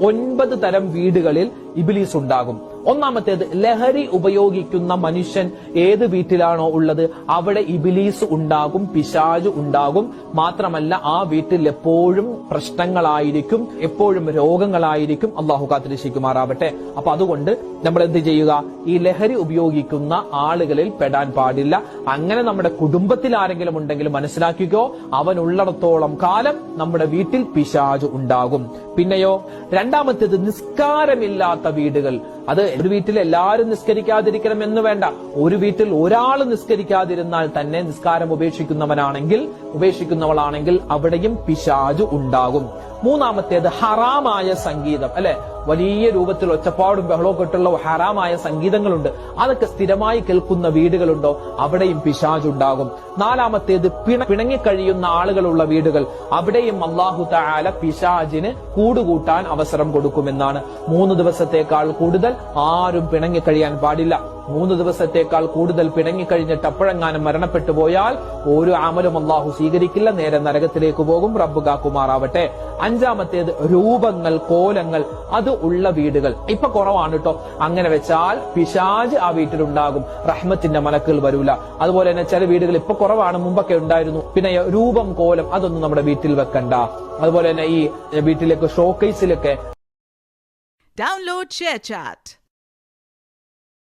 9 തരം വീടുകളിൽ ഇബ്ലീസ് ഉണ്ടാകും. ഒന്നാമത്തേത്, ലഹരി ഉപയോഗിക്കുന്ന മനുഷ്യൻ ഏത് വീട്ടിലാണോ ഉള്ളത് അവിടെ ഇബ്ലീസ് ഉണ്ടാകും, പിശാച് ഉണ്ടാകും. മാത്രമല്ല ആ വീട്ടിൽ എപ്പോഴും പ്രശ്നങ്ങളായിരിക്കും, എപ്പോഴും രോഗങ്ങളായിരിക്കും. അള്ളാഹു കാത്തിരക്ഷിക്കുമാറാവട്ടെ. അപ്പൊ അതുകൊണ്ട് നമ്മൾ എന്ത് ചെയ്യുക, ഈ ലഹരി ഉപയോഗിക്കുന്ന ആളുകളിൽ പെടാൻ പാടില്ല. അങ്ങനെ നമ്മുടെ കുടുംബത്തിൽ ആരെങ്കിലും ഉണ്ടെങ്കിൽ മനസ്സിലാക്കിക്കോ, അവൻ ഉള്ളിടത്തോളം കാലം നമ്മുടെ വീട്ടിൽ പിശാച് ഉണ്ടാകും. പിന്നെയോ രണ്ടാമത്തേത്, നിസ്കാരമില്ലാത്ത വീടുകൾ. അത് ഒരു വീട്ടിൽ എല്ലാവരും നിസ്കരിക്കാതിരിക്കണം എന്ന് വേണ്ട. ഒരു വീട്ടിൽ ഒരാൾ നിസ്കരിക്കാതിരുന്നാൽ തന്നെ നിസ്കാരം ഉപേക്ഷിക്കുന്നവളാണെങ്കിൽ അവിടെയും പിശാച് ഉണ്ടാകും. മൂന്നാമത്തേത്, ഹറാമായ സംഗീതം. അല്ലെ, വലിയ രൂപത്തിൽ ഒച്ചപ്പാടും ബഹളവും കെട്ടുള്ള ഹറാമായ സംഗീതങ്ങളുണ്ട്. അതൊക്കെ സ്ഥിരമായി കേൾക്കുന്ന വീടുകളുണ്ടോ അവിടെയും പിശാച് ഉണ്ടാകും. നാലാമത്തേത്, പിണങ്ങിക്കഴിയുന്ന ആളുകളുള്ള വീടുകൾ. അവിടെയും അല്ലാഹു തആല പിശാചിന് കൂടുകൂട്ടാൻ അവസരം കൊടുക്കുമെന്നാണ്. 3 ദിവസത്തേക്കാൾ കൂടുതൽ ആരും പിണങ്ങിക്കഴിയാൻ പാടില്ല. 3 ദിവസത്തേക്കാൾ കൂടുതൽ പിണങ്ങിക്കഴിഞ്ഞിട്ട് അപ്പോഴെങ്ങാനും മരണപ്പെട്ടു പോയാൽ ഒരു അമലും അല്ലാഹു സ്വീകരിക്കില്ല, നേരെ നരകത്തിലേക്ക് പോകും. റബ്ബ് കാക്കുമാറാവട്ടെ. അഞ്ചാമത്തേത്, രൂപങ്ങൾ, കോലങ്ങൾ അത് ഉള്ള വീടുകൾ. ഇപ്പൊ കുറവാണ് കേട്ടോ. അങ്ങനെ വെച്ചാൽ പിശാച് ആ വീട്ടിലുണ്ടാകും, റഹ്മത്തിന്റെ മലക്കുകൾ വരൂല. അതുപോലെ തന്നെ ചില വീടുകൾ ഇപ്പൊ കുറവാണ്, മുമ്പൊക്കെ ഉണ്ടായിരുന്നു. പിന്നെ രൂപം, കോലം അതൊന്നും നമ്മുടെ വീട്ടിൽ വെക്കണ്ട. അതുപോലെ തന്നെ ഈ വീട്ടിലേക്ക് ഷോക്കേസിലൊക്കെ Download ShareChat.